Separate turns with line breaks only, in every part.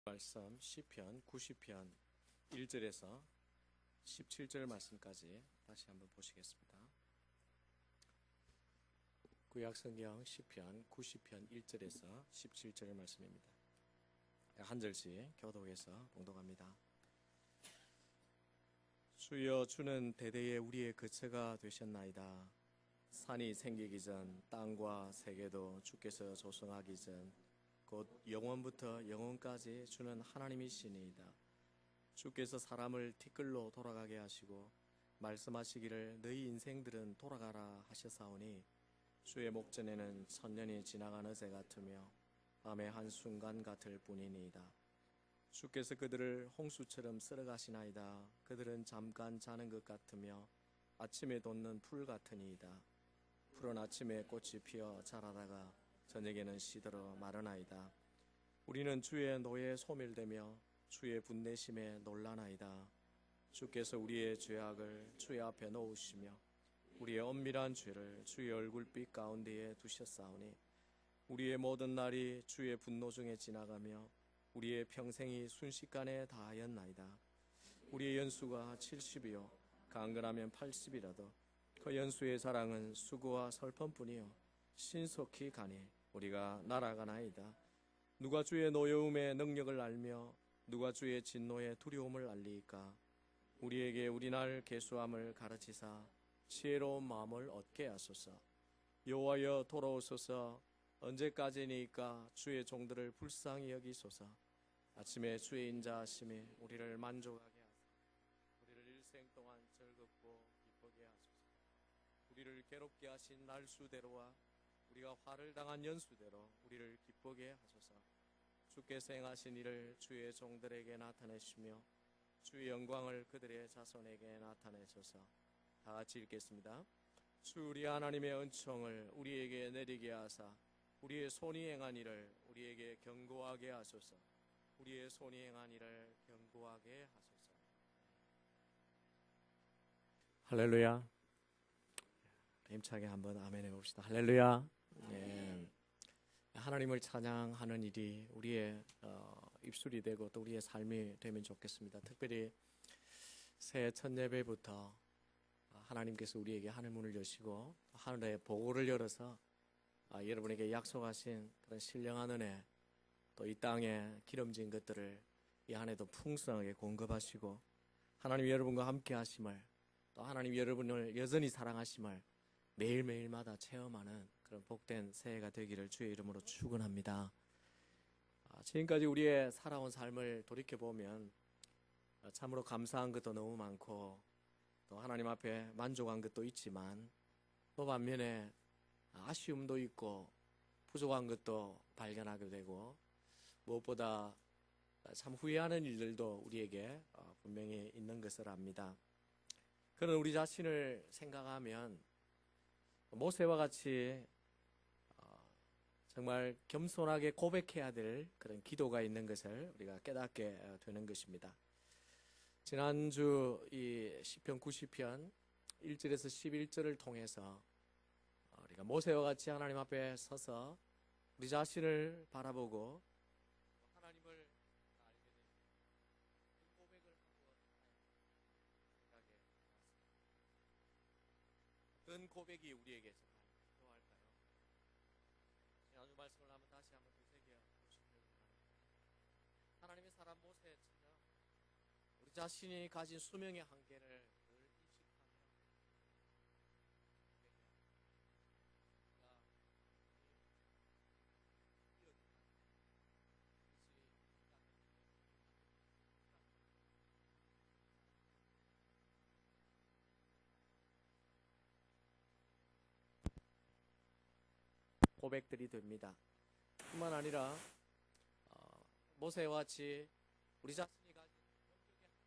말씀 시편 90편 1절에서 17절 말씀까지 다시 한번 보시겠습니다. 구약성경 시편 90편 1절에서 17절 말씀입니다. 한 절씩 교독해서 봉독합니다. 주여, 주는 대대에 우리의 거처가 되셨나이다. 산이 생기기 전 땅과 세계도 주께서 조성하기 전 곧 영원부터 영원까지 주는 하나님이시니이다. 주께서 사람을 티끌로 돌아가게 하시고 말씀하시기를 너희 인생들은 돌아가라 하셨사오니 주의 목전에는 천년이 지나간 어제 같으며 밤의 한순간 같을 뿐이니이다. 주께서 그들을 홍수처럼 쓸어가시나이다. 그들은 잠깐 자는 것 같으며 아침에 돋는 풀 같으니이다. 풀은 아침에 꽃이 피어 자라다가 저녁에는 시들어 마르나이다. 우리는 주의 노에 소멸되며 주의 분내심에 놀라나이다. 주께서 우리의 죄악을 주의 앞에 놓으시며 우리의 엄밀한 죄를 주의 얼굴빛 가운데에 두셨사오니 우리의 모든 날이 주의 분노 중에 지나가며 우리의 평생이 순식간에 다하였나이다. 우리의 연수가 70이요 강건하면 80이라도 그 연수의 자랑은 수고와 설펌뿐이요 신속히 가니 우리가 날아가나이다. 누가 주의 노여움의 능력을 알며 누가 주의 진노의 두려움을 알리이까. 우리에게 우리날 계수함을 가르치사 지혜로운 마음을 얻게 하소서. 여호와여, 돌아오소서. 언제까지니까 주의 종들을 불쌍히 여기소서. 아침에 주의 인자하심이 우리를 만족하게 하소서. 우리를 일생 동안 즐겁고 기쁘게 하소서. 우리를 괴롭게 하신 날수대로와 우리가 화를 당한 연수대로 우리를 기쁘게 하소서. 주께서 행하신 일을 주의 종들에게 나타내시며 주의 영광을 그들의 자손에게 나타내소서. 다 같이 읽겠습니다. 주 우리 하나님의 은총을 우리에게 내리게 하사 우리의 손이 행한 일을 우리에게 경고하게 하소서. 우리의 손이 행한 일을 경고하게 하소서. 할렐루야. 힘차게 한번 아멘 해봅시다. 할렐루야. 예. 하나님을 찬양하는 일이 우리의 입술이 되고 또 우리의 삶이 되면 좋겠습니다. 특별히 새해 첫 예배부터 하나님께서 우리에게 하늘 문을 여시고 하늘의 보고를 열어서 여러분에게 약속하신 그런 신령한 은혜, 또 이 땅에 기름진 것들을 이 한 해도 풍성하게 공급하시고 하나님 여러분과 함께 하심을, 또 하나님 여러분을 여전히 사랑하심을 매일매일마다 체험하는 그런 복된 새해가 되기를 주의 이름으로 축원합니다. 지금까지 우리의 살아온 삶을 돌이켜보면 참으로 감사한 것도 너무 많고 또 하나님 앞에 만족한 것도 있지만 또 반면에 아쉬움도 있고 부족한 것도 발견하게 되고 무엇보다 참 후회하는 일들도 우리에게 분명히 있는 것을 압니다. 그런 우리 자신을 생각하면 모세와 같이 정말 겸손하게 고백해야 될 그런 기도가 있는 것을 우리가 깨닫게 되는 것입니다. 지난주 이 시편 90편 1절에서 11절을 통해서 우리가 모세와 같이 하나님 앞에 서서 우리 자신을 바라보고 하나님을 알게 되는 그 고백을 하고 생각해 봤습니다. 어떤 고백이 우리에게 정말 필요할까요? 지난주 말씀을 한번 다시 한번 되새겨 보시길 바랍니다. 하나님의 사람 모세처럼 우리 자신이 가진 수명의 한계를 늘 인식하며 우리가 고백들이 됩니다. 뿐만 아니라 모세와 같이 우리 자신이 가진 영적인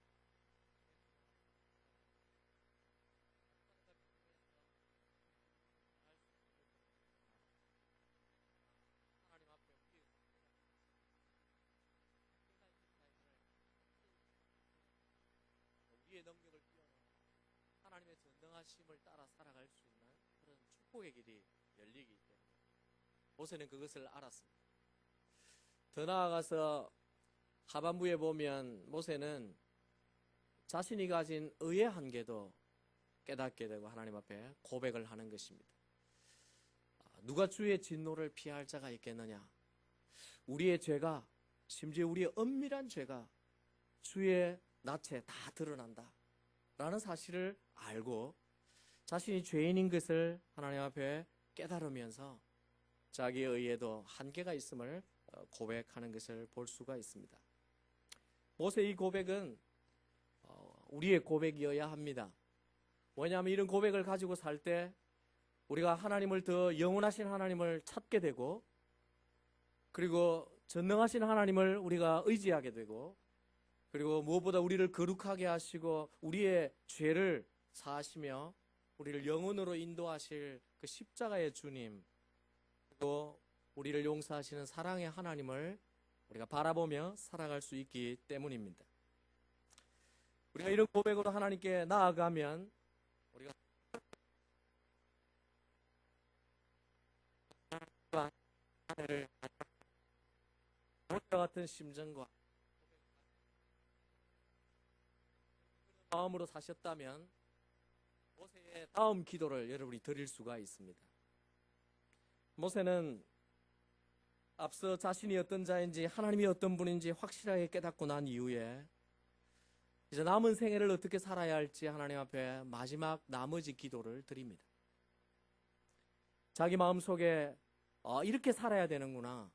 하나님 앞에 우리의 능력을 뛰어넘어 하나님의 전능하심을 따라 살아갈 수 있는 그런 축복의 길이 열리기 때문에 모세는 그것을 알았습니다. 더 나아가서 하반부에 보면 모세는 자신이 가진 의의 한계도 깨닫게 되고 하나님 앞에 고백을 하는 것입니다. 누가 주의 진노를 피할 자가 있겠느냐? 우리의 죄가, 심지어 우리의 엄밀한 죄가 주의 낯에 다 드러난다 라는 사실을 알고 자신이 죄인인 것을 하나님 앞에 깨달으면서 자기의 의에도 한계가 있음을 고백하는 것을 볼 수가 있습니다. 모세의 이 고백은 우리의 고백이어야 합니다. 왜냐하면 이런 고백을 가지고 살 때 우리가 하나님을 더 영원하신 하나님을 찾게 되고, 그리고 전능하신 하나님을 우리가 의지하게 되고, 그리고 무엇보다 우리를 거룩하게 하시고 우리의 죄를 사하시며 우리를 영원으로 인도하실 그 십자가의 주님, 그리고 우리를 용서하시는 사랑의 하나님을 우리가 바라보며 살아갈 수 있기 때문입니다. 우리가 이런 고백으로 하나님께 나아가면 우리가 하늘을 모세와 같은 심정과 마음으로 사셨다면 모세의 다음 기도를 여러분이 드릴 수가 있습니다. 모세는 앞서 자신이 어떤 자인지 하나님이 어떤 분인지 확실하게 깨닫고 난 이후에 이제 남은 생애를 어떻게 살아야 할지 하나님 앞에 마지막 나머지 기도를 드립니다. 자기 마음속에 이렇게 살아야 되는구나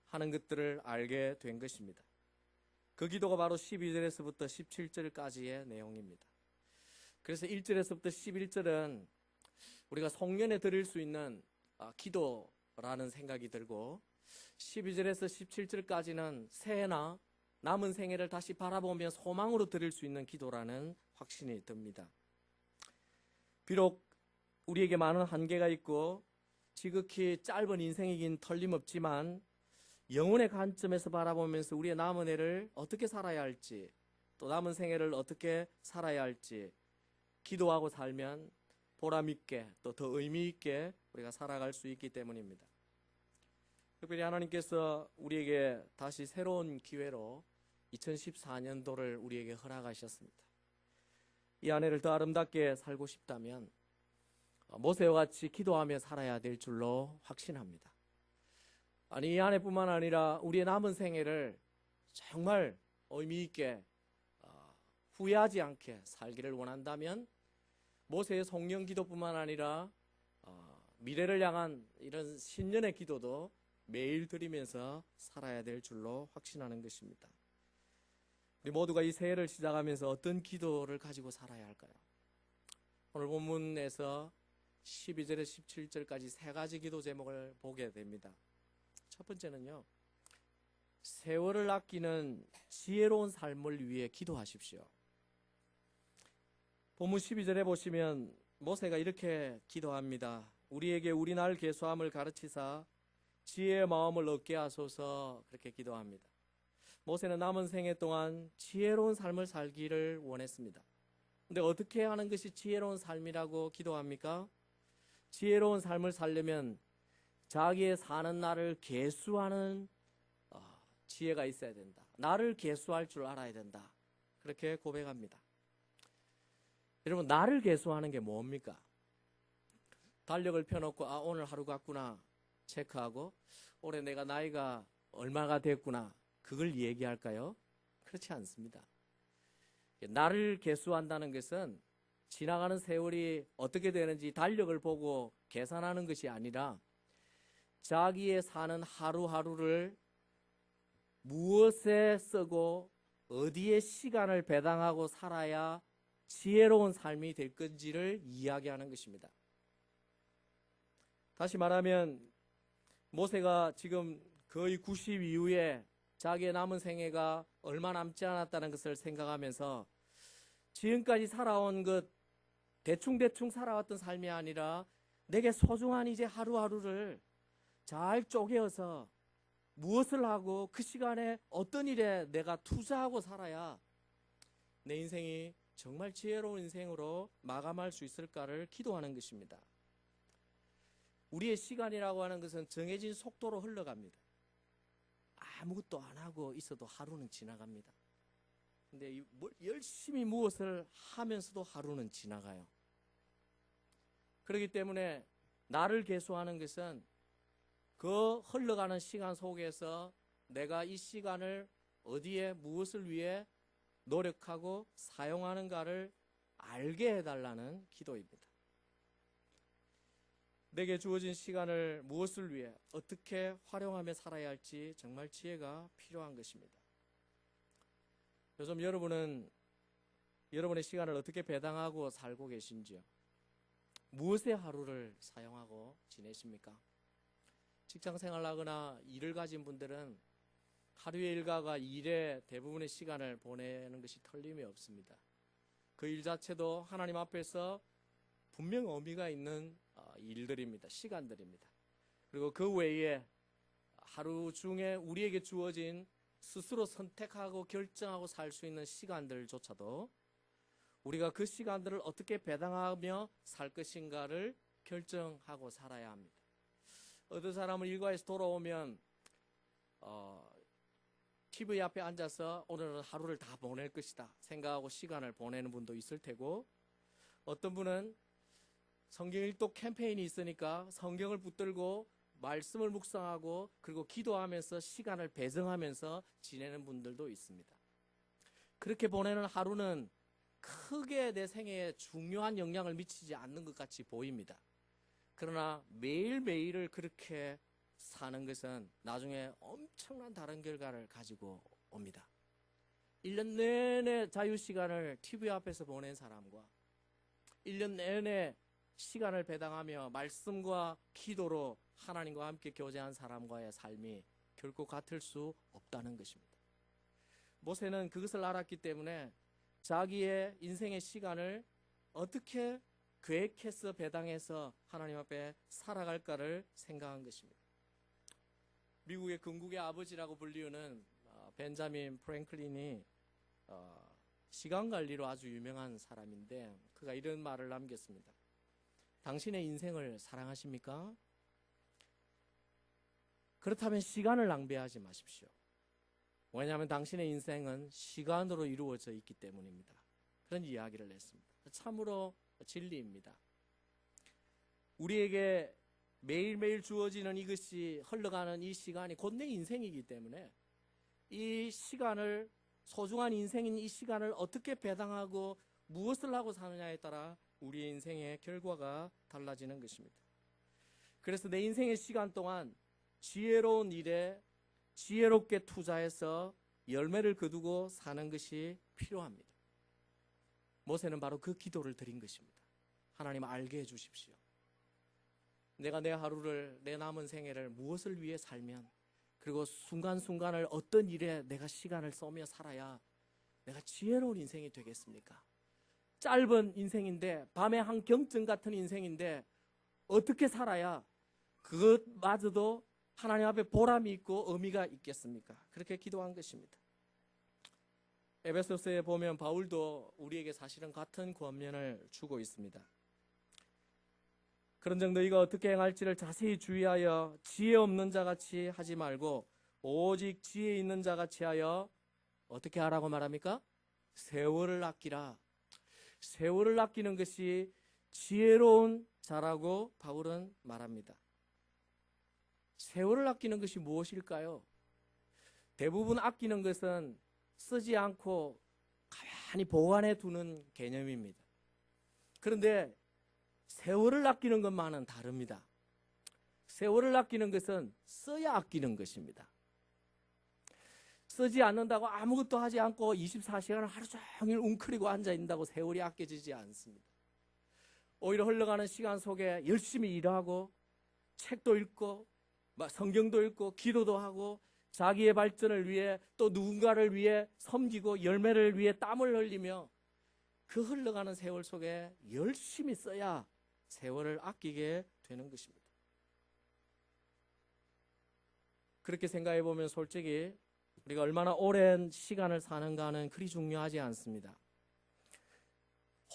하는 것들을 알게 된 것입니다. 그 기도가 바로 12절에서부터 17절까지의 내용입니다. 그래서 1절에서부터 11절은 우리가 송년에 드릴 수 있는 기도라는 생각이 들고, 12절에서 17절까지는 새해나 남은 생애를 다시 바라보며 소망으로 드릴 수 있는 기도라는 확신이 듭니다. 비록 우리에게 많은 한계가 있고 지극히 짧은 인생이긴 틀림없지만 영혼의 관점에서 바라보면서 우리의 남은 해를 어떻게 살아야 할지, 또 남은 생애를 어떻게 살아야 할지 기도하고 살면 보람 있게 또 더 의미 있게 우리가 살아갈 수 있기 때문입니다. 특별히 하나님께서 우리에게 다시 새로운 기회로 2014년도를 우리에게 허락하셨습니다. 이 한 해를 더 아름답게 살고 싶다면 모세와 같이 기도하며 살아야 될 줄로 확신합니다. 아니, 이 한 해뿐만 아니라 우리의 남은 생애를 정말 의미 있게 후회하지 않게 살기를 원한다면 모세의 송년 기도뿐만 아니라 미래를 향한 이런 신년의 기도도 매일 드리면서 살아야 될 줄로 확신하는 것입니다. 우리 모두가 이 새해를 시작하면서 어떤 기도를 가지고 살아야 할까요? 오늘 본문에서 12절에서 17절까지 세 가지 기도 제목을 보게 됩니다. 첫 번째는요, 세월을 아끼는 지혜로운 삶을 위해 기도하십시오. 본문 12절에 보시면 모세가 이렇게 기도합니다. 우리에게 우리 날 계수함을 가르치사 지혜의 마음을 얻게 하소서. 그렇게 기도합니다. 모세는 남은 생애 동안 지혜로운 삶을 살기를 원했습니다. 근데 어떻게 하는 것이 지혜로운 삶이라고 기도합니까? 지혜로운 삶을 살려면 자기의 사는 날을 계수하는 지혜가 있어야 된다. 나를 계수할 줄 알아야 된다. 그렇게 고백합니다. 여러분, 나를 계수하는 게 뭡니까? 달력을 펴놓고 오늘 하루 갔구나 체크하고 올해 내가 나이가 얼마가 됐구나 그걸 얘기할까요? 그렇지 않습니다. 나를 계수한다는 것은 지나가는 세월이 어떻게 되는지 달력을 보고 계산하는 것이 아니라 자기의 사는 하루하루를 무엇에 쓰고 어디에 시간을 배당하고 살아야 지혜로운 삶이 될 건지를 이야기하는 것입니다. 다시 말하면 모세가 지금 거의 90 이후에 자기의 남은 생애가 얼마 남지 않았다는 것을 생각하면서 지금까지 살아온 것 대충대충 살아왔던 삶이 아니라 내게 소중한 이제 하루하루를 잘 쪼개어서 무엇을 하고 그 시간에 어떤 일에 내가 투자하고 살아야 내 인생이 정말 지혜로운 인생으로 마감할 수 있을까를 기도하는 것입니다. 우리의 시간이라고 하는 것은 정해진 속도로 흘러갑니다. 아무것도 안 하고 있어도 하루는 지나갑니다. 근데 열심히 무엇을 하면서도 하루는 지나가요. 그렇기 때문에 나를 계수하는 것은 그 흘러가는 시간 속에서 내가 이 시간을 어디에 무엇을 위해 노력하고 사용하는가를 알게 해달라는 기도입니다. 내게 주어진 시간을 무엇을 위해 어떻게 활용하며 살아야 할지 정말 지혜가 필요한 것입니다. 요즘 여러분은 여러분의 시간을 어떻게 배당하고 살고 계신지요? 무엇의 하루를 사용하고 지내십니까? 직장 생활하거나 일을 가진 분들은 하루의 일과가 일에 대부분의 시간을 보내는 것이 틀림이 없습니다. 그 일 자체도 하나님 앞에서 분명 의미가 있는 일들입니다. 시간들입니다. 그리고 그 외에 하루 중에 우리에게 주어진 스스로 선택하고 결정하고 살 수 있는 시간들조차도 우리가 그 시간들을 어떻게 배당하며 살 것인가를 결정하고 살아야 합니다. 어떤 사람은 일과에서 돌아오면 TV 앞에 앉아서 오늘은 하루를 다 보낼 것이다 생각하고 시간을 보내는 분도 있을 테고, 어떤 분은 성경 읽독 캠페인이 있으니까 성경을 붙들고 말씀을 묵상하고 그리고 기도하면서 시간을 배정하면서 지내는 분들도 있습니다. 그렇게 보내는 하루는 크게 내 생애에 중요한 영향을 미치지 않는 것 같이 보입니다. 그러나 매일매일을 그렇게 사는 것은 나중에 엄청난 다른 결과를 가지고 옵니다. 1년 내내 자유시간을 TV 앞에서 보낸 사람과 1년 내내 시간을 배당하며 말씀과 기도로 하나님과 함께 교제한 사람과의 삶이 결코 같을 수 없다는 것입니다. 모세는 그것을 알았기 때문에 자기의 인생의 시간을 어떻게 계획해서 배당해서 하나님 앞에 살아갈까를 생각한 것입니다. 미국의 건국의 아버지라고 불리우는 벤자민 프랭클린이 시간관리로 아주 유명한 사람인데, 그가 이런 말을 남겼습니다. 당신의 인생을 사랑하십니까? 그렇다면 시간을 낭비하지 마십시오. 왜냐하면 당신의 인생은 시간으로 이루어져 있기 때문입니다. 그런 이야기를 했습니다. 참으로 진리입니다. 우리에게 매일매일 주어지는 이것이 흘러가는 이 시간이 곧 내 인생이기 때문에 이 시간을, 소중한 인생인 이 시간을 어떻게 배당하고 무엇을 하고 사느냐에 따라 우리의 인생의 결과가 달라지는 것입니다. 그래서 내 인생의 시간 동안 지혜로운 일에 지혜롭게 투자해서 열매를 거두고 사는 것이 필요합니다. 모세는 바로 그 기도를 드린 것입니다. 하나님, 알게 해주십시오. 내가 내 하루를, 내 남은 생애를 무엇을 위해 살면, 그리고 순간순간을 어떤 일에 내가 시간을 쏘며 살아야 내가 지혜로운 인생이 되겠습니까? 짧은 인생인데, 밤의 한 경증 같은 인생인데 어떻게 살아야 그것마저도 하나님 앞에 보람이 있고 의미가 있겠습니까? 그렇게 기도한 것입니다. 에베소서에 보면 바울도 우리에게 사실은 같은 권면을 주고 있습니다. 그런즉 너희가 어떻게 행할지를 자세히 주의하여 지혜 없는 자같이 하지 말고 오직 지혜 있는 자같이 하여 어떻게 하라고 말합니까? 세월을 아끼라. 세월을 아끼는 것이 지혜로운 자라고 바울은 말합니다. 세월을 아끼는 것이 무엇일까요? 대부분 아끼는 것은 쓰지 않고 가만히 보관해 두는 개념입니다. 그런데 세월을 아끼는 것만은 다릅니다. 세월을 아끼는 것은 써야 아끼는 것입니다. 쓰지 않는다고 아무것도 하지 않고 24시간을 하루 종일 웅크리고 앉아있는다고 세월이 아껴지지 않습니다. 오히려 흘러가는 시간 속에 열심히 일하고 책도 읽고 성경도 읽고 기도도 하고 자기의 발전을 위해 또 누군가를 위해 섬기고 열매를 위해 땀을 흘리며 그 흘러가는 세월 속에 열심히 써야 세월을 아끼게 되는 것입니다. 그렇게 생각해 보면 솔직히 우리가 얼마나 오랜 시간을 사는가는 그리 중요하지 않습니다.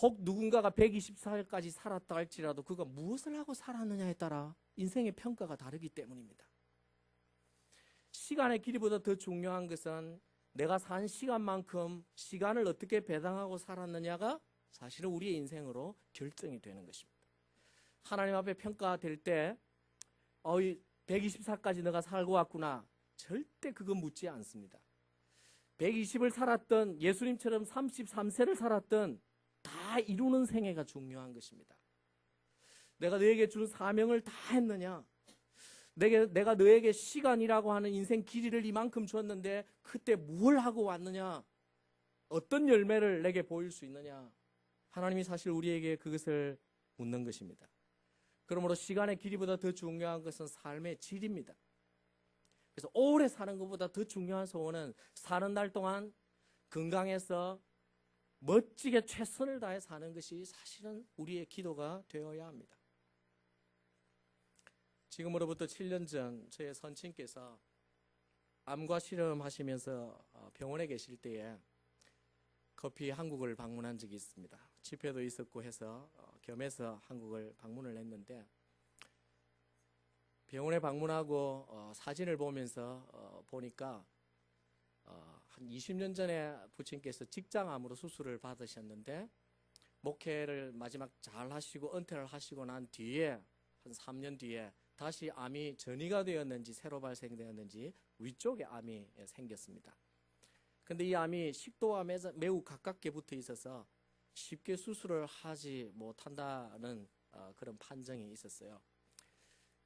혹 누군가가 124일까지 살았다 할지라도 그가 무엇을 하고 살았느냐에 따라 인생의 평가가 다르기 때문입니다. 시간의 길이보다 더 중요한 것은 내가 산 시간만큼 시간을 어떻게 배당하고 살았느냐가 사실은 우리의 인생으로 결정이 되는 것입니다. 하나님 앞에 평가될 때 124까지 내가 살고 왔구나, 절대 그거 묻지 않습니다. 120을 살았던, 예수님처럼 33세를 살았던, 다 이루는 생애가 중요한 것입니다. 내가 너에게 준 사명을 다 했느냐, 내가 너에게 시간이라고 하는 인생 길이를 이만큼 줬는데 그때 뭘 하고 왔느냐, 어떤 열매를 내게 보일 수 있느냐, 하나님이 사실 우리에게 그것을 묻는 것입니다. 그러므로 시간의 길이보다 더 중요한 것은 삶의 질입니다. 그래서 오래 사는 것보다 더 중요한 소원은 사는 날 동안 건강해서 멋지게 최선을 다해 사는 것이 사실은 우리의 기도가 되어야 합니다. 지금으로부터 7년 전 저의 선친께서 암과 실험하시면서 병원에 계실 때에 급히 한국을 방문한 적이 있습니다. 집회도 있었고 해서 겸해서 한국을 방문을 했는데, 병원에 방문하고 사진을 보면서 보니까 한 20년 전에 부친께서 직장암으로 수술을 받으셨는데, 목회를 마지막 잘 하시고 은퇴를 하시고 난 뒤에 한 3년 뒤에 다시 암이 전이가 되었는지 새로 발생되었는지 위쪽에 암이 생겼습니다. 근데 이 암이 식도와 매우 가깝게 붙어 있어서 쉽게 수술을 하지 못한다는 그런 판정이 있었어요.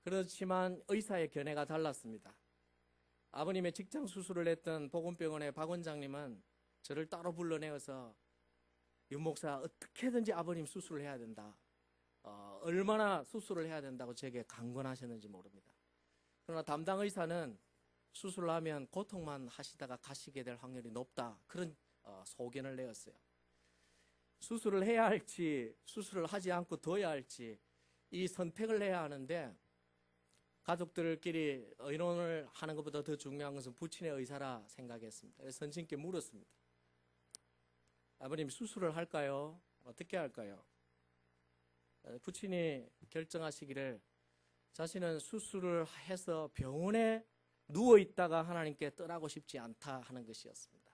그렇지만 의사의 견해가 달랐습니다. 아버님의 직장 수술을 했던 보건병원의 박 원장님은 저를 따로 불러내어서 윤 목사, 어떻게든지 아버님 수술을 해야 된다, 얼마나 수술을 해야 된다고 제게 강권하셨는지 모릅니다. 그러나 담당 의사는 수술을 하면 고통만 하시다가 가시게 될 확률이 높다, 그런 소견을 내었어요. 수술을 해야 할지 수술을 하지 않고 둬야 할지 이 선택을 해야 하는데, 가족들끼리 의논을 하는 것보다 더 중요한 것은 부친의 의사라 생각했습니다. 그래서 선친께 물었습니다. 아버님, 수술을 할까요? 어떻게 할까요? 부친이 결정하시기를 자신은 수술을 해서 병원에 누워있다가 하나님께 떠나고 싶지 않다 하는 것이었습니다.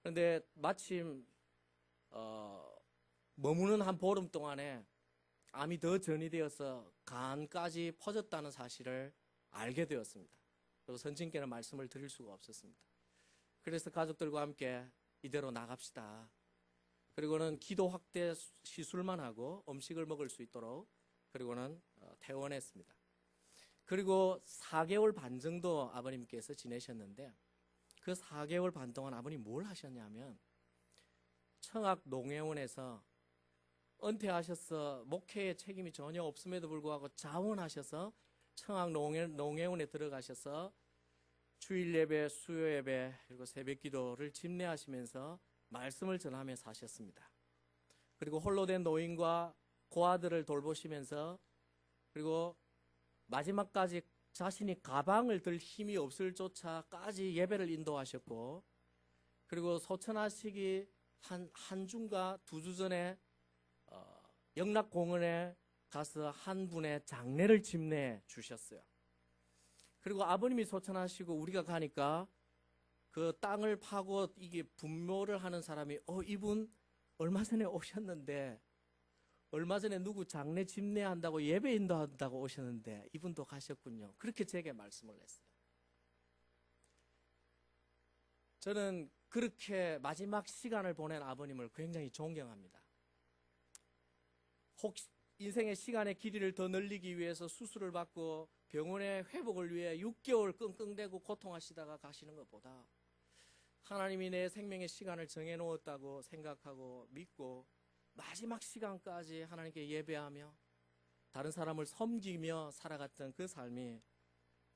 그런데 마침 머무는 한 보름 동안에 암이 더 전이되어서 간까지 퍼졌다는 사실을 알게 되었습니다. 그리고 선친께는 말씀을 드릴 수가 없었습니다. 그래서 가족들과 함께 이대로 나갑시다. 그리고는 기도 확대 시술만 하고 음식을 먹을 수 있도록 그리고는 퇴원했습니다. 그리고 4개월 반 정도 아버님께서 지내셨는데, 그 4개월 반 동안 아버님 뭘 하셨냐면 청악 농회원에서 은퇴하셔서 목회에 책임이 전혀 없음에도 불구하고 자원하셔서 청악 농회원에 들어가셔서 주일 예배, 수요 예배, 그리고 새벽 기도를 집례하시면서 말씀을 전하며 사셨습니다. 그리고 홀로 된 노인과 고아들을 돌보시면서, 그리고 마지막까지 자신이 가방을 들 힘이 없을 조차까지 예배를 인도하셨고, 그리고 소천하시기 한 주인가 2주 전에 영락공원에 가서 한 분의 장례를 집례해 주셨어요. 그리고 아버님이 소천하시고 우리가 가니까 그 땅을 파고 이게 분묘를 하는 사람이 이분 얼마 전에 오셨는데, 얼마 전에 누구 장례 집례한다고 예배 인도한다고 오셨는데 이분도 가셨군요. 그렇게 제게 말씀을 했어요. 저는 그렇게 마지막 시간을 보낸 아버님을 굉장히 존경합니다. 혹시 인생의 시간의 길이를 더 늘리기 위해서 수술을 받고 병원의 회복을 위해 6개월 끙끙대고 고통하시다가 가시는 것보다 하나님이 내 생명의 시간을 정해놓았다고 생각하고 믿고 마지막 시간까지 하나님께 예배하며 다른 사람을 섬기며 살아갔던 그 삶이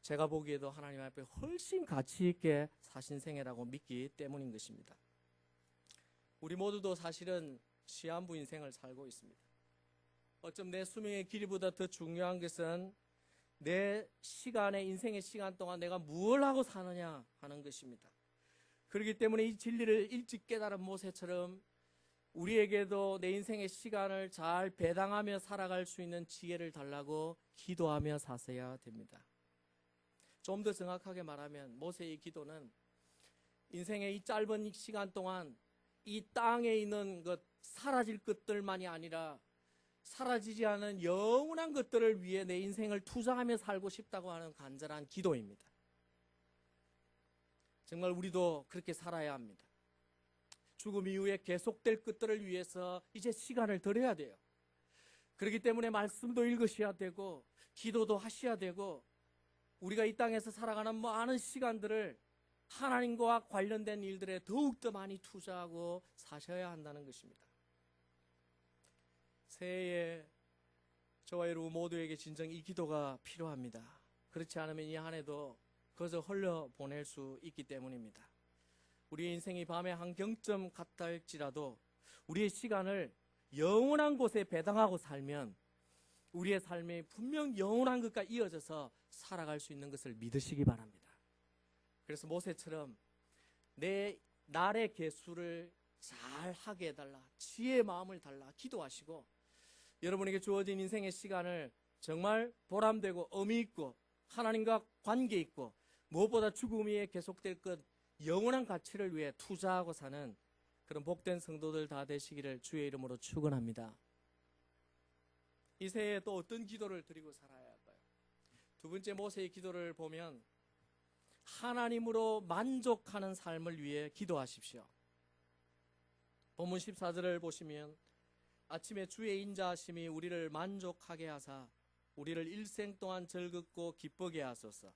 제가 보기에도 하나님 앞에 훨씬 가치 있게 사신 생애라고 믿기 때문인 것입니다. 우리 모두도 사실은 시한부 인생을 살고 있습니다. 어쩜 내 수명의 길이보다 더 중요한 것은 내 시간의 인생의 시간 동안 내가 무엇을 하고 사느냐 하는 것입니다. 그렇기 때문에 이 진리를 일찍 깨달은 모세처럼 우리에게도 내 인생의 시간을 잘 배당하며 살아갈 수 있는 지혜를 달라고 기도하며 사셔야 됩니다. 좀 더 정확하게 말하면 모세의 기도는 인생의 이 짧은 시간 동안 이 땅에 있는 것, 사라질 것들만이 아니라 사라지지 않은 영원한 것들을 위해 내 인생을 투자하며 살고 싶다고 하는 간절한 기도입니다. 정말 우리도 그렇게 살아야 합니다. 죽음 이후에 계속될 것들을 위해서 이제 시간을 들여야 돼요. 그렇기 때문에 말씀도 읽으셔야 되고 기도도 하셔야 되고 우리가 이 땅에서 살아가는 많은 시간들을 하나님과 관련된 일들에 더욱더 많이 투자하고 사셔야 한다는 것입니다. 새해에 저와 여러분 모두에게 진정 이 기도가 필요합니다. 그렇지 않으면 이 한 해도 그저 흘려보낼 수 있기 때문입니다. 우리 인생이 밤의 한 경점 같다 할지라도 우리의 시간을 영원한 곳에 배당하고 살면 우리의 삶이 분명 영원한 것과 이어져서 살아갈 수 있는 것을 믿으시기 바랍니다. 그래서 모세처럼 내 날의 계수를 잘 하게 해달라, 지혜의 마음을 달라 기도하시고 여러분에게 주어진 인생의 시간을 정말 보람되고 의미있고 하나님과 관계있고 무엇보다 죽음 위에 계속될 것 영원한 가치를 위해 투자하고 사는 그런 복된 성도들 다 되시기를 주의 이름으로 축원합니다. 이 새해에 또 어떤 기도를 드리고 살아야 할까요? 두 번째 모세의 기도를 보면 하나님으로 만족하는 삶을 위해 기도하십시오. 본문 14절을 보시면 아침에 주의 인자하심이 우리를 만족하게 하사 우리를 일생 동안 즐겁고 기쁘게 하소서.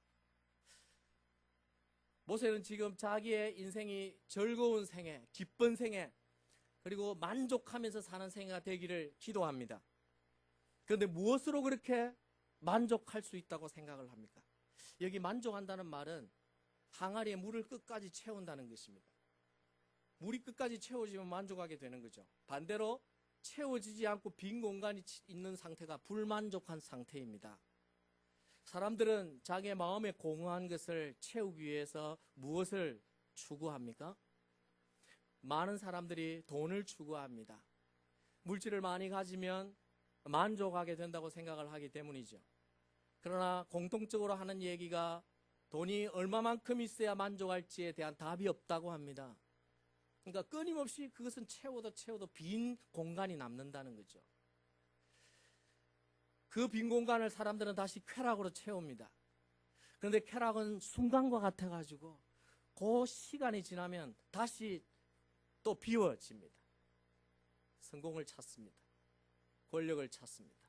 모세는 지금 자기의 인생이 즐거운 생애, 기쁜 생애, 그리고 만족하면서 사는 생애가 되기를 기도합니다. 그런데 무엇으로 그렇게 만족할 수 있다고 생각을 합니까? 여기 만족한다는 말은 항아리에 물을 끝까지 채운다는 것입니다. 물이 끝까지 채워지면 만족하게 되는 거죠. 반대로 채워지지 않고 빈 공간이 있는 상태가 불만족한 상태입니다. 사람들은 자기의 마음에 공허한 것을 채우기 위해서 무엇을 추구합니까? 많은 사람들이 돈을 추구합니다. 물질을 많이 가지면 만족하게 된다고 생각을 하기 때문이죠. 그러나 공통적으로 하는 얘기가 돈이 얼마만큼 있어야 만족할지에 대한 답이 없다고 합니다. 그러니까 끊임없이 그것은 채워도 빈 공간이 남는다는 거죠. 그 빈 공간을 사람들은 다시 쾌락으로 채웁니다. 그런데 쾌락은 순간과 같아가지고 그 시간이 지나면 다시 또 비워집니다. 성공을 찾습니다. 권력을 찾습니다.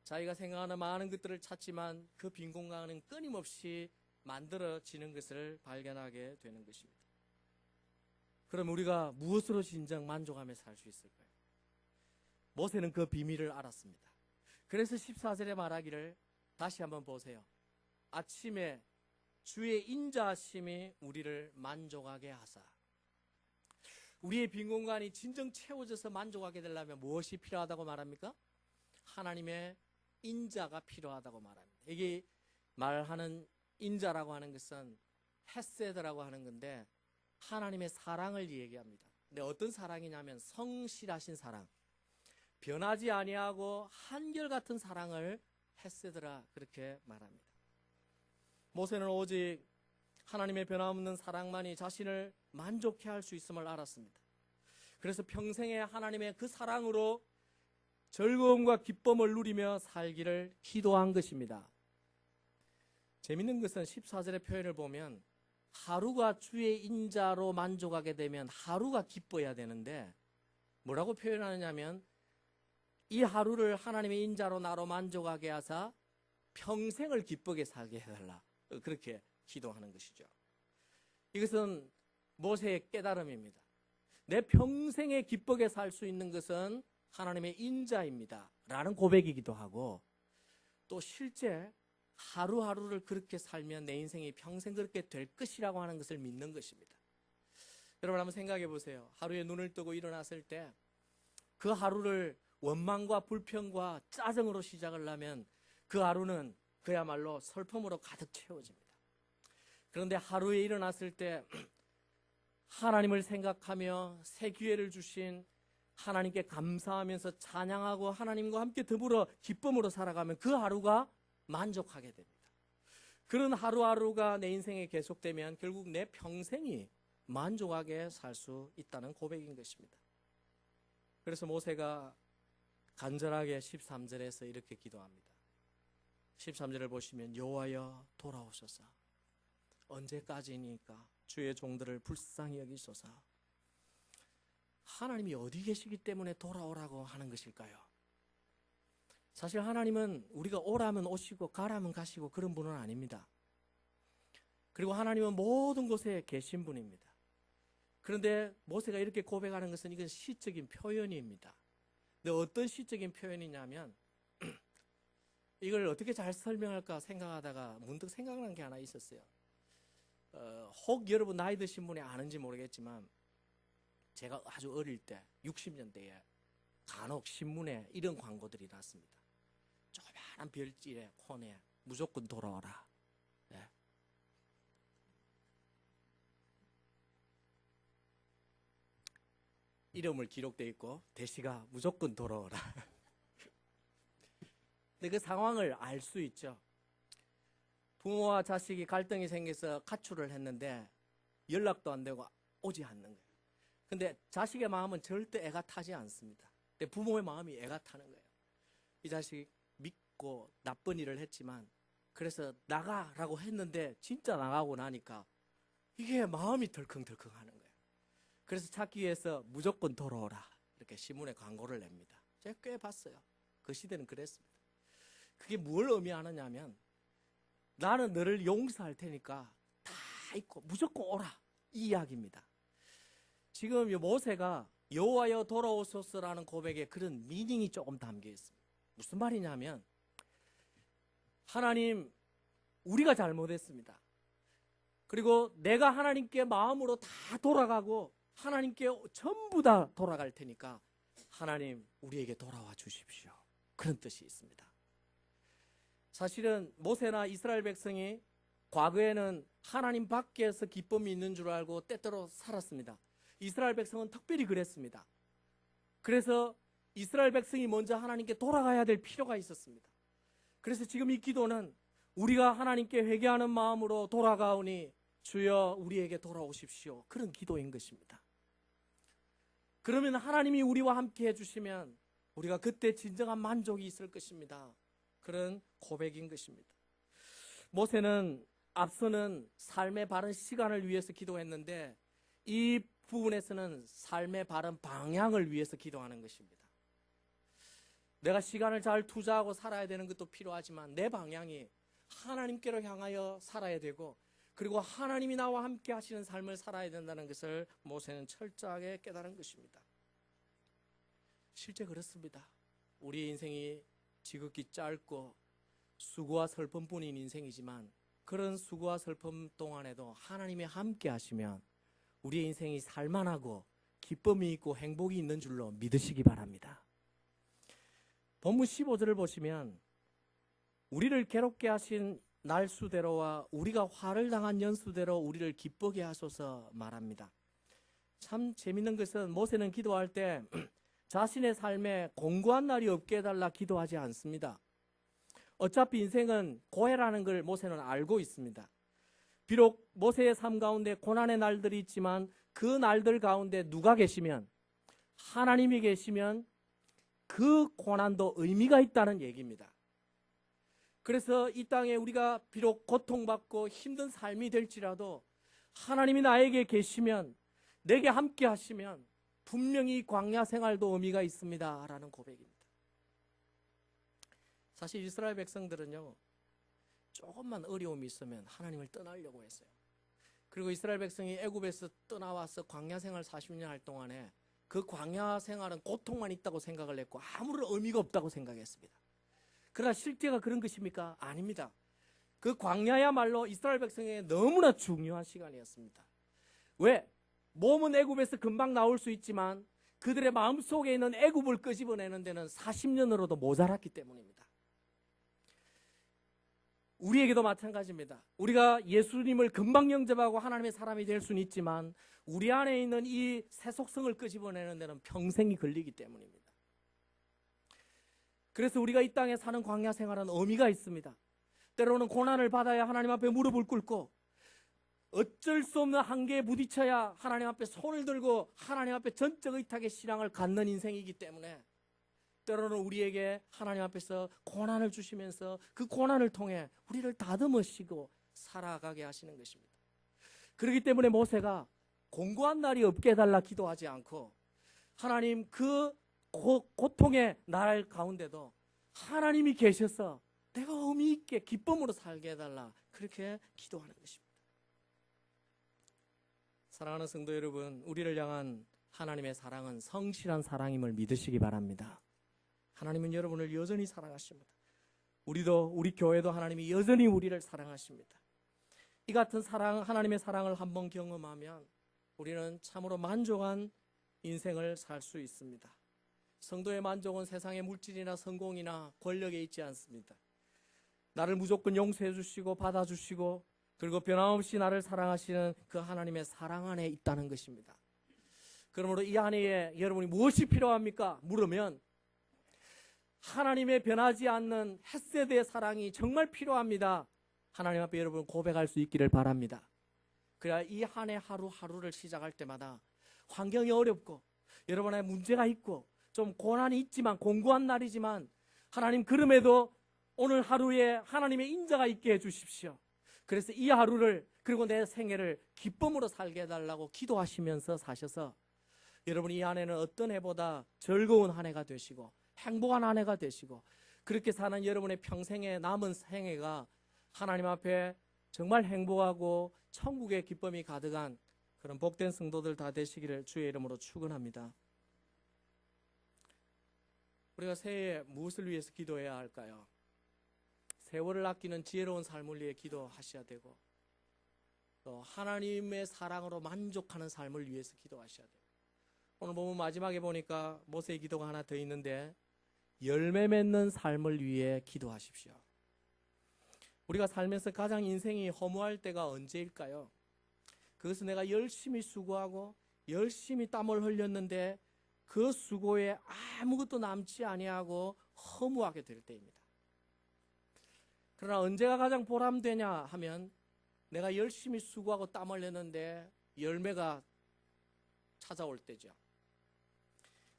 자기가 생각하는 많은 것들을 찾지만 그 빈 공간은 끊임없이 만들어지는 것을 발견하게 되는 것입니다. 그럼 우리가 무엇으로 진정 만족하며 살 수 있을까요? 모세는 그 비밀을 알았습니다. 그래서 14절에 말하기를 다시 한번 보세요. 아침에 주의 인자하심이 우리를 만족하게 하사. 우리의 빈 공간이 진정 채워져서 만족하게 되려면 무엇이 필요하다고 말합니까? 하나님의 인자가 필요하다고 말합니다. 이게 말하는 인자라고 하는 것은 헤세드라고 하는 건데 하나님의 사랑을 얘기합니다. 근데 어떤 사랑이냐면 성실하신 사랑, 변하지 아니하고 한결같은 사랑을 헤세드라 그렇게 말합니다. 모세는 오직 하나님의 변함없는 사랑만이 자신을 만족해 할 수 있음을 알았습니다. 그래서 평생에 하나님의 그 사랑으로 즐거움과 기쁨을 누리며 살기를 기도한 것입니다. 재밌는 것은 14절의 표현을 보면 하루가 주의 인자로 만족하게 되면 하루가 기뻐야 되는데 뭐라고 표현하느냐면 이 하루를 하나님의 인자로 나로 만족하게 하사 평생을 기쁘게 살게 해달라. 그렇게 기도하는 것이죠. 이것은 모세의 깨달음입니다. 내 평생에 기쁘게 살 수 있는 것은 하나님의 인자입니다. 라는 고백이기도 하고 또 실제 하루하루를 그렇게 살면 내 인생이 평생 그렇게 될 것이라고 하는 것을 믿는 것입니다. 여러분 한번 생각해 보세요. 하루에 눈을 뜨고 일어났을 때 그 하루를 원망과 불평과 짜증으로 시작을 하면 그 하루는 그야말로 슬픔으로 가득 채워집니다. 그런데 하루에 일어났을 때 하나님을 생각하며 새 기회를 주신 하나님께 감사하면서 찬양하고 하나님과 함께 더불어 기쁨으로 살아가면 그 하루가 만족하게 됩니다. 그런 하루하루가 내 인생에 계속되면 결국 내 평생이 만족하게 살 수 있다는 고백인 것입니다. 그래서 모세가 간절하게 13절에서 이렇게 기도합니다. 13절을 보시면 여호와여 돌아오소서. 언제까지니까 주의 종들을 불쌍히 여기소서. 하나님이 어디 계시기 때문에 돌아오라고 하는 것일까요? 사실 하나님은 우리가 오라면 오시고 가라면 가시고 그런 분은 아닙니다. 그리고 하나님은 모든 곳에 계신 분입니다. 그런데 모세가 이렇게 고백하는 것은 이건 시적인 표현입니다. 근데 어떤 시적인 표현이냐면 이걸 어떻게 잘 설명할까 생각하다가 문득 생각난 게 하나 있었어요. 혹 여러분 나이 드신 분이 아는지 모르겠지만 제가 아주 어릴 때 60년대에 간혹 신문에 이런 광고들이 났습니다. 조그마한 별지에 콘에 무조건 돌아와라. 네. 이름을 기록되어 있고 대시가 무조건 돌아오라. 근데 그 상황을 알 수 있죠. 부모와 자식이 갈등이 생겨서 가출을 했는데 연락도 안 되고 오지 않는 거예요. 근데 자식의 마음은 절대 애가 타지 않습니다. 근데 부모의 마음이 애가 타는 거예요. 이 자식 믿고 나쁜 일을 했지만 그래서 나가라고 했는데 진짜 나가고 나니까 이게 마음이 덜컹덜컹 하는 거예요. 그래서 찾기 위해서 무조건 돌아오라 이렇게 신문에 광고를 냅니다. 제가 꽤 봤어요. 그 시대는 그랬습니다. 그게 뭘 의미하느냐 하면 나는 너를 용서할 테니까 다 있고 무조건 오라 이 이야기입니다. 지금 이 모세가 여호와여 돌아오소서라는 고백에 그런 미닝이 조금 담겨 있습니다. 무슨 말이냐면 하나님 우리가 잘못했습니다. 그리고 내가 하나님께 마음으로 다 돌아가고 하나님께 전부 다 돌아갈 테니까 하나님 우리에게 돌아와 주십시오. 그런 뜻이 있습니다. 사실은 모세나 이스라엘 백성이 과거에는 하나님 밖에서 기쁨이 있는 줄 알고 때때로 살았습니다. 이스라엘 백성은 특별히 그랬습니다. 그래서 이스라엘 백성이 먼저 하나님께 돌아가야 될 필요가 있었습니다. 그래서 지금 이 기도는 우리가 하나님께 회개하는 마음으로 돌아가오니 주여 우리에게 돌아오십시오. 그런 기도인 것입니다. 그러면 하나님이 우리와 함께 해주시면 우리가 그때 진정한 만족이 있을 것입니다. 그런 고백인 것입니다. 모세는 앞서는 삶의 바른 시간을 위해서 기도했는데 이 부분에서는 삶의 바른 방향을 위해서 기도하는 것입니다. 내가 시간을 잘 투자하고 살아야 되는 것도 필요하지만 내 방향이 하나님께로 향하여 살아야 되고 그리고 하나님이 나와 함께 하시는 삶을 살아야 된다는 것을 모세는 철저하게 깨달은 것입니다. 실제 그렇습니다. 우리의 인생이 지극히 짧고 수고와 슬픔뿐인 인생이지만 그런 수고와 슬픔 동안에도 하나님이 함께 하시면 우리의 인생이 살만하고 기쁨이 있고 행복이 있는 줄로 믿으시기 바랍니다. 본문 15절을 보시면 우리를 괴롭게 하신 날수대로와 우리가 화를 당한 연수대로 우리를 기쁘게 하소서 말합니다. 참 재밌는 것은 모세는 기도할 때 자신의 삶에 공고한 날이 없게 해달라 기도하지 않습니다. 어차피 인생은 고해라는 걸 모세는 알고 있습니다. 비록 모세의 삶 가운데 고난의 날들이 있지만 그 날들 가운데 누가 계시면 하나님이 계시면 그 고난도 의미가 있다는 얘기입니다. 그래서 이 땅에 우리가 비록 고통받고 힘든 삶이 될지라도 하나님이 나에게 계시면 내게 함께 하시면 분명히 광야 생활도 의미가 있습니다 라는 고백입니다. 사실 이스라엘 백성들은요 조금만 어려움이 있으면 하나님을 떠나려고 했어요. 그리고 이스라엘 백성이 애굽에서 떠나와서 광야 생활 40년 할 동안에 그 광야 생활은 고통만 있다고 생각을 했고 아무런 의미가 없다고 생각했습니다. 그러나 실제가 그런 것입니까? 아닙니다. 그 광야야말로 이스라엘 백성에게 너무나 중요한 시간이었습니다. 왜? 몸은 애굽에서 금방 나올 수 있지만 그들의 마음속에 있는 애굽을 끄집어내는 데는 40년으로도 모자랐기 때문입니다. 우리에게도 마찬가지입니다. 우리가 예수님을 금방 영접하고 하나님의 사람이 될 수는 있지만 우리 안에 있는 이 새 속성을 끄집어내는 데는 평생이 걸리기 때문입니다. 그래서 우리가 이 땅에 사는 광야 생활은 의미가 있습니다.
때로는 고난을 받아야 하나님 앞에 무릎을 꿇고 어쩔 수 없는 한계에 부딪혀야 하나님 앞에 손을 들고 하나님 앞에 전적 의탁의 신앙을 갖는 인생이기 때문에 때로는 우리에게 하나님 앞에서 고난을 주시면서 그 고난을 통해 우리를 다듬으시고 살아가게 하시는 것입니다. 그렇기 때문에 모세가 공고한 날이 없게 해달라 기도하지 않고 하나님 그 고통의 날 가운데도 하나님이 계셔서 내가 의미 있게 기쁨으로 살게 해달라 그렇게 기도하는 것입니다. 사랑하는 성도 여러분, 우리를 향한 하나님의 사랑은 성실한 사랑임을 믿으시기 바랍니다. 하나님은 여러분을 여전히 사랑하십니다. 우리 교회도 하나님이 여전히 우리를 사랑하십니다. 이 같은 사랑, 하나님의 사랑을 한번 경험하면 우리는 참으로 만족한 인생을 살 수 있습니다. 성도의 만족은 세상의 물질이나 성공이나 권력에 있지 않습니다. 나를 무조건 용서해 주시고 받아주시고 그리고 변함없이 나를 사랑하시는 그 하나님의 사랑 안에 있다는 것입니다. 그러므로 이 안에 여러분이 무엇이 필요합니까? 물으면 하나님의 변하지 않는 헷세드의 사랑이 정말 필요합니다. 하나님 앞에 여러분 고백할 수 있기를 바랍니다. 그래야 이 한 해 하루하루를 시작할 때마다 환경이 어렵고 여러분의 문제가 있고 좀 고난이 있지만 공고한 날이지만 하나님 그럼에도 오늘 하루에 하나님의 인자가 있게 해주십시오. 그래서 이 하루를 그리고 내 생애를 기쁨으로 살게 해달라고 기도하시면서 사셔서 여러분 이 한 해는 어떤 해보다 즐거운 한 해가 되시고 행복한 한 해가 되시고 그렇게 사는 여러분의 평생에 남은 생애가 하나님 앞에 정말 행복하고 천국의 기쁨이 가득한 그런 복된 성도들 다 되시기를 주의 이름으로 축원합니다. 우리가 새해에 무엇을 위해서 기도해야 할까요? 세월을 아끼는 지혜로운 삶을 위해 기도하셔야 되고 또 하나님의 사랑으로 만족하는 삶을 위해서 기도하셔야 돼요. 오늘 보면 마지막에 보니까 모세의 기도가 하나 더 있는데 열매 맺는 삶을 위해 기도하십시오. 우리가 살면서 가장 인생이 허무할 때가 언제일까요? 그것은 내가 열심히 수고하고 열심히 땀을 흘렸는데 그 수고에 아무것도 남지 아니하고 허무하게 될 때입니다. 그러나 언제가 가장 보람되냐 하면 내가 열심히 수고하고 땀을 내는데 열매가 찾아올 때죠.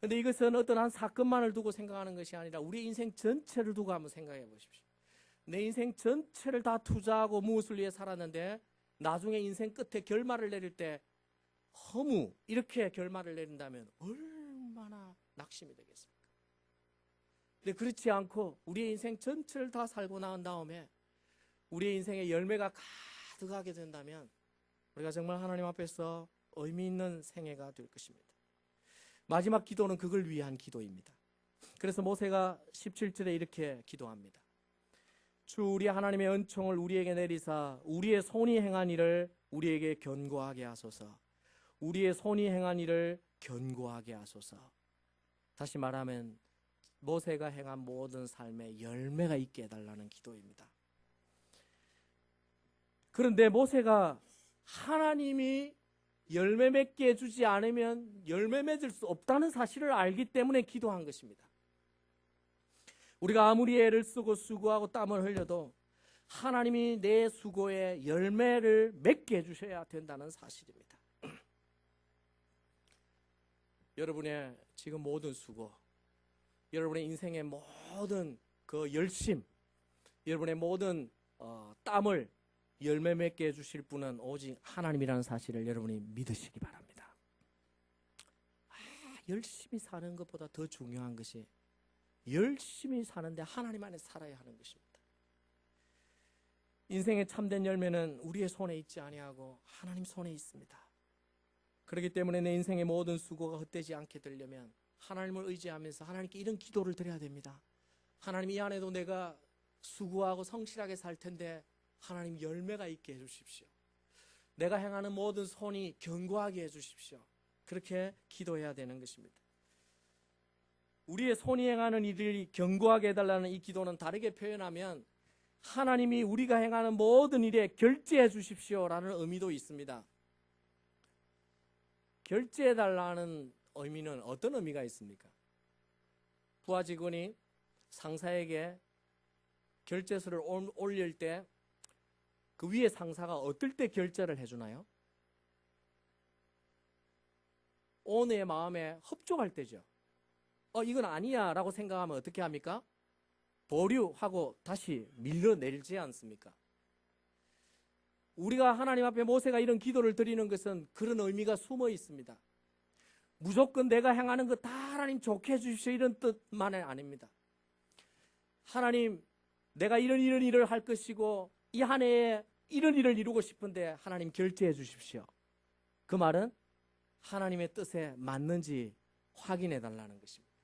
그런데 이것은 어떤 한 사건만을 두고 생각하는 것이 아니라 우리 인생 전체를 두고 한번 생각해 보십시오. 내 인생 전체를 다 투자하고 무엇을 위해 살았는데 나중에 인생 끝에 결말을 내릴 때 허무 이렇게 결말을 내린다면 얼마나 낙심이 되겠습니까? 근데 그렇지 않고 우리의 인생 전체를 다 살고 나온 다음에 우리의 인생에 열매가 가득하게 된다면 우리가 정말 하나님 앞에서 의미 있는 생애가 될 것입니다. 마지막 기도는 그걸 위한 기도입니다. 그래서 모세가 17절에 이렇게 기도합니다. 주 우리 하나님의 은총을 우리에게 내리사 우리의 손이 행한 일을 우리에게 견고하게 하소서. 우리의 손이 행한 일을 견고하게 하소서. 다시 말하면 모세가 행한 모든 삶에 열매가 있게 해달라는 기도입니다. 그런데 모세가 하나님이 열매 맺게 해주지 않으면 열매 맺을 수 없다는 사실을 알기 때문에 기도한 것입니다. 우리가 아무리 애를 쓰고 수고하고 땀을 흘려도 하나님이 내 수고에 열매를 맺게 해주셔야 된다는 사실입니다. 여러분의 지금 모든 수고, 여러분의 인생의 모든 그 열심, 여러분의 모든 땀을 열매 맺게 해주실 분은 오직 하나님이라는 사실을 여러분이 믿으시기 바랍니다. 열심히 사는 것보다 더 중요한 것이 열심히 사는데 하나님 안에 살아야 하는 것입니다. 인생의 참된 열매는 우리의 손에 있지 아니하고 하나님 손에 있습니다. 그렇기 때문에 내 인생의 모든 수고가 헛되지 않게 되려면 하나님을 의지하면서 하나님께 이런 기도를 드려야 됩니다. 하나님 이 안에도 내가 수고하고 성실하게 살 텐데 하나님 열매가 있게 해주십시오. 내가 행하는 모든 손이 견고하게 해주십시오. 그렇게 기도해야 되는 것입니다. 우리의 손이 행하는 일을 견고하게 해달라는 이 기도는 다르게 표현하면 하나님이 우리가 행하는 모든 일에 결제해 주십시오라는 의미도 있습니다. 결제해달라는 의미는 어떤 의미가 있습니까? 부하 직원이 상사에게 결제서를 올릴 때 그 위에 상사가 어떨 때 결제를 해주나요? 오너의 마음에 흡족할 때죠. 이건 아니야 라고 생각하면 어떻게 합니까? 보류하고 다시 밀려내지 않습니까? 우리가 하나님 앞에 모세가 이런 기도를 드리는 것은 그런 의미가 숨어 있습니다. 무조건 내가 행하는 거 다 하나님 좋게 해주십시오 이런 뜻만은 아닙니다. 하나님, 내가 이런 일을 할 것이고 이 한 해에 이런 일을 이루고 싶은데 하나님 결제해 주십시오. 그 말은 하나님의 뜻에 맞는지 확인해 달라는 것입니다.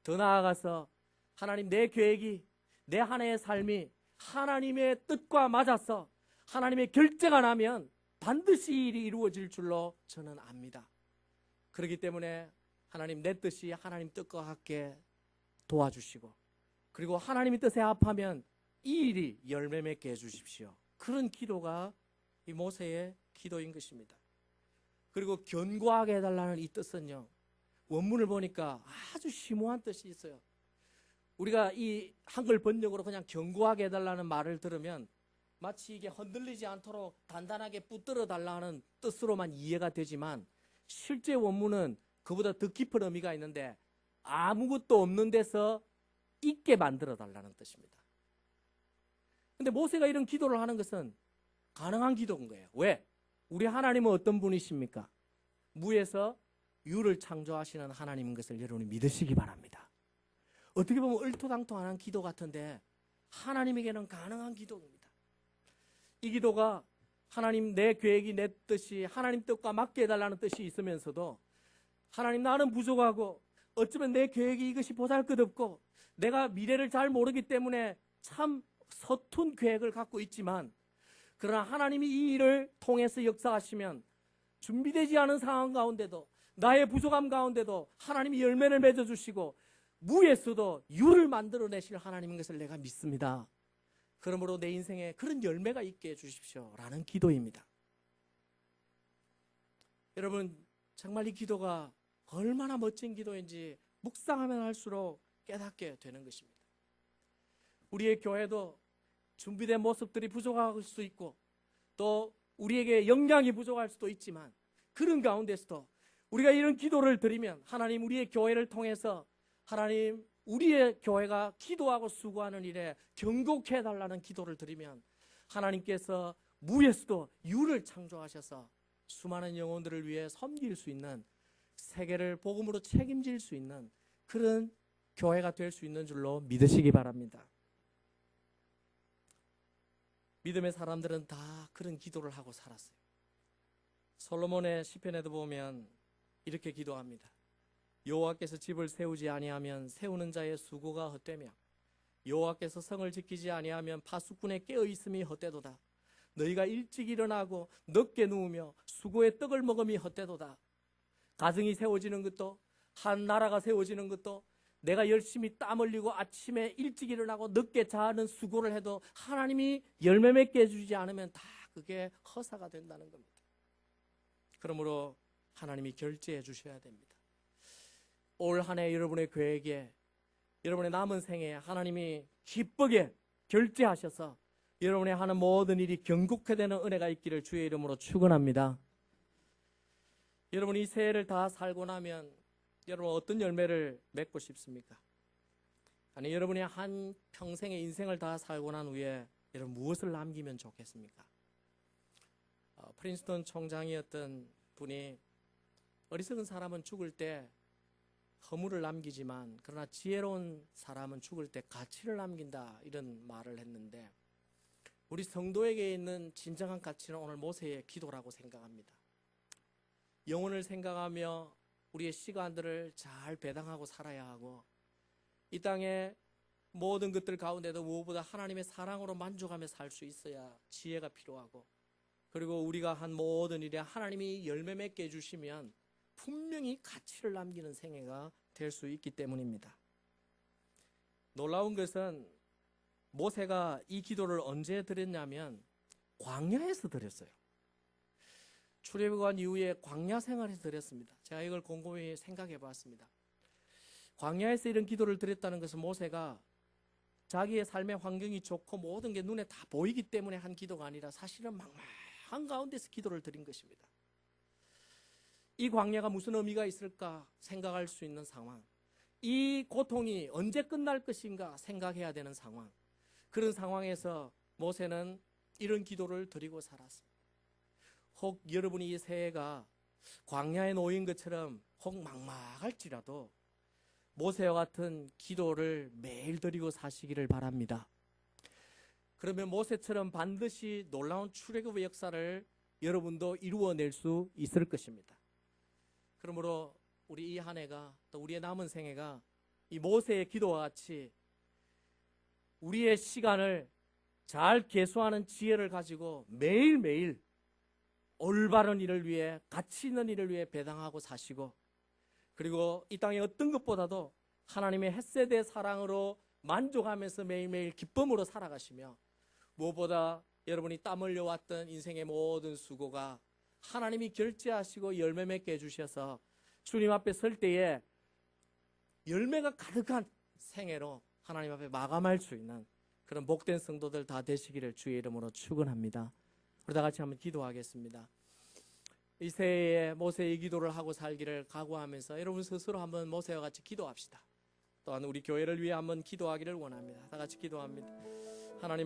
더 나아가서 하나님, 내 계획이, 내 한 해의 삶이 하나님의 뜻과 맞아서 하나님의 결제가 나면 반드시 일이 이루어질 줄로 저는 압니다. 그렇기 때문에 하나님, 내 뜻이 하나님 뜻과 같게 도와주시고, 그리고 하나님의 뜻에 합하면 이 일이 열매 맺게 해주십시오. 그런 기도가 이 모세의 기도인 것입니다. 그리고 견고하게 해달라는 이 뜻은요, 원문을 보니까 아주 심오한 뜻이 있어요. 우리가 이 한글 번역으로 그냥 견고하게 해달라는 말을 들으면 마치 이게 흔들리지 않도록 단단하게 붙들어 달라는 뜻으로만 이해가 되지만, 실제 원문은 그보다 더 깊은 의미가 있는데 아무것도 없는 데서 있게 만들어 달라는 뜻입니다. 근데 모세가 이런 기도를 하는 것은 가능한 기도인 거예요. 왜? 우리 하나님은 어떤 분이십니까? 무에서 유를 창조하시는 하나님인 것을 여러분이 믿으시기 바랍니다. 어떻게 보면 얼토당토한 기도 같은데 하나님에게는 가능한 기도입니다. 이 기도가 하나님, 내 계획이, 내 뜻이 하나님 뜻과 맞게 해달라는 뜻이 있으면서도, 하나님, 나는 부족하고 어쩌면 내 계획이 이것이 보잘것없고 내가 미래를 잘 모르기 때문에 참 서툰 계획을 갖고 있지만, 그러나 하나님이 이 일을 통해서 역사하시면 준비되지 않은 상황 가운데도, 나의 부족함 가운데도 하나님이 열매를 맺어주시고 무에서도 유를 만들어내실 하나님인 것을 내가 믿습니다. 그러므로 내 인생에 그런 열매가 있게 해주십시오 라는 기도입니다. 여러분, 정말 이 기도가 얼마나 멋진 기도인지 묵상하면 할수록 깨닫게 되는 것입니다. 우리의 교회도 준비된 모습들이 부족할 수 있고 또 우리에게 역량이 부족할 수도 있지만, 그런 가운데서도 우리가 이런 기도를 드리면 하나님, 우리의 교회를 통해서 하나님, 우리의 교회가 기도하고 수고하는 일에 경고케 해달라는 기도를 드리면 하나님께서 무에서도 유를 창조하셔서 수많은 영혼들을 위해 섬길 수 있는, 세계를 복음으로 책임질 수 있는 그런 교회가 될 수 있는 줄로 믿으시기 바랍니다. 믿음의 사람들은 다 그런 기도를 하고 살았어요. 솔로몬의 시편에도 보면 이렇게 기도합니다. 여호와께서 집을 세우지 아니하면 세우는 자의 수고가 헛되며 여호와께서 성을 지키지 아니하면 파수꾼의 깨어 있음이 헛되도다. 너희가 일찍 일어나고 늦게 누우며 수고의 떡을 먹음이 헛되도다. 가정이 세워지는 것도, 한 나라가 세워지는 것도, 내가 열심히 땀 흘리고 아침에 일찍 일어나고 늦게 자는 수고를 해도 하나님이 열매 맺게 해주지 않으면 다 그게 허사가 된다는 겁니다. 그러므로 하나님이 결제해 주셔야 됩니다. 올 한 해 여러분의 계획에, 여러분의 남은 생에 하나님이 기쁘게 결제하셔서 여러분의 하는 모든 일이 경고케 되는 은혜가 있기를 주의 이름으로 축원합니다. 여러분이 이 새해를 다 살고 나면 여러분 어떤 열매를 맺고 싶습니까? 아니, 여러분이 한 평생의 인생을 다 살고 난 후에 여러분 무엇을 남기면 좋겠습니까? 프린스턴 총장이었던 분이 어리석은 사람은 죽을 때 허물을 남기지만 그러나 지혜로운 사람은 죽을 때 가치를 남긴다, 이런 말을 했는데, 우리 성도에게 있는 진정한 가치는 오늘 모세의 기도라고 생각합니다. 영혼을 생각하며 우리의 시간들을 잘 배당하고 살아야 하고, 이 땅의 모든 것들 가운데도 무엇보다 하나님의 사랑으로 만족하며 살 수 있어야 지혜가 필요하고, 그리고 우리가 한 모든 일에 하나님이 열매 맺게 해주시면 분명히 가치를 남기는 생애가 될 수 있기 때문입니다. 놀라운 것은 모세가 이 기도를 언제 드렸냐면 광야에서 드렸어요. 출애굽한 이후에 광야 생활에서 드렸습니다. 제가 이걸 곰곰이 생각해 봤습니다. 광야에서 이런 기도를 드렸다는 것은 모세가 자기의 삶의 환경이 좋고 모든 게 눈에 다 보이기 때문에 한 기도가 아니라 사실은 막막한 가운데서 기도를 드린 것입니다. 이 광야가 무슨 의미가 있을까 생각할 수 있는 상황, 이 고통이 언제 끝날 것인가 생각해야 되는 상황, 그런 상황에서 모세는 이런 기도를 드리고 살았습니다. 혹 여러분이 이 새해가 광야에 놓인 것처럼 혹 막막할지라도 모세와 같은 기도를 매일 드리고 사시기를 바랍니다. 그러면 모세처럼 반드시 놀라운 출애굽의 역사를 여러분도 이루어낼 수 있을 것입니다. 그러므로 우리 이 한 해가 또 우리의 남은 생애가 이 모세의 기도와 같이 우리의 시간을 잘 계수하는 지혜를 가지고 매일매일 올바른 일을 위해, 가치 있는 일을 위해 배당하고 사시고, 그리고 이 땅의 어떤 것보다도 하나님의 햇세대 사랑으로 만족하면서 매일매일 기쁨으로 살아가시며, 무엇보다 여러분이 땀 흘려왔던 인생의 모든 수고가 하나님이 결제하시고 열매 맺게 해주셔서 주님 앞에 설 때에 열매가 가득한 생애로 하나님 앞에 마감할 수 있는 그런 복된 성도들 다 되시기를 주의 이름으로 축원합니다. 우리 다 같이 한번 기도하겠습니다. 이 새해에 모세의 기도를 하고 살기를 각오하면서 여러분 스스로 한번 모세와 같이 기도합시다. 또한 우리 교회를 위해 한번 기도하기를 원합니다. 다 같이 기도합니다. 하나님